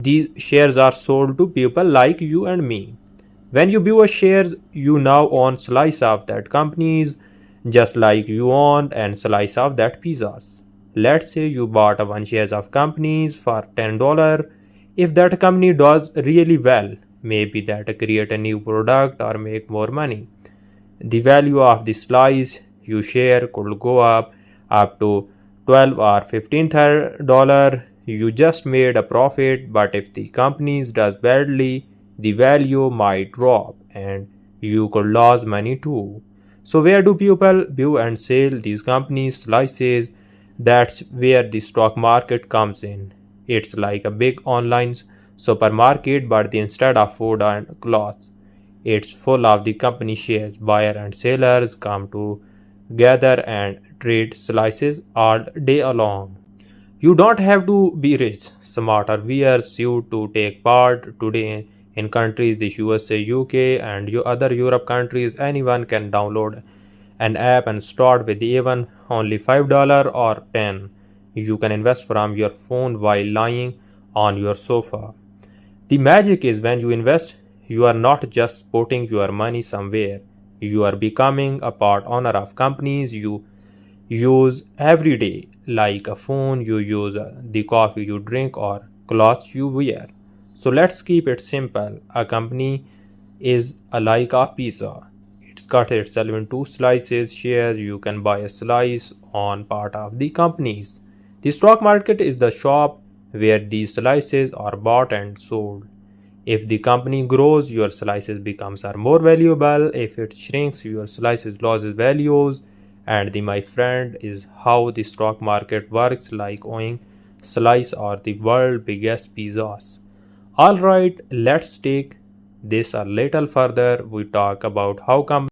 These shares are sold to people like you and me. When you buy shares, you now own slice of that companies, just like you own and slice of that pizzas. Let's say you bought one shares of companies for $10. If that company does really well, maybe that create a new product or make more money, the value of the slice you share could go up to 12 or $15. You just made a profit, but if the company does badly, the value might drop and you could lose money too. So where do people buy and sell these companies slices? That's where the stock market comes in. It's like a big online supermarket, but instead of food and clothes, it's full of the company shares. Buyer and sellers come together and trade slices all day long. You don't have to be rich, smart, or wear suit to take part. Today in countries the USA, UK, and other Europe countries, anyone can download an app and start with even only $5 or 10. You can invest from your phone while lying on your sofa. The magic is when you invest, you are not just putting your money somewhere. You are becoming a part owner of companies you use every day, like a phone you use, the coffee you drink, or clothes you wear. So let's keep it simple. A company is like a pizza. It's cut itself into slices, shares. You can buy a slice on part of the companies. The stock market is the shop where these slices are bought and sold. If the company grows, your slices becomes are more valuable. If it shrinks, your slices loses values. And my friend, is how the stock market works, like owning slice or the world biggest pizzas. Alright, let's take this a little further. We talk about how companies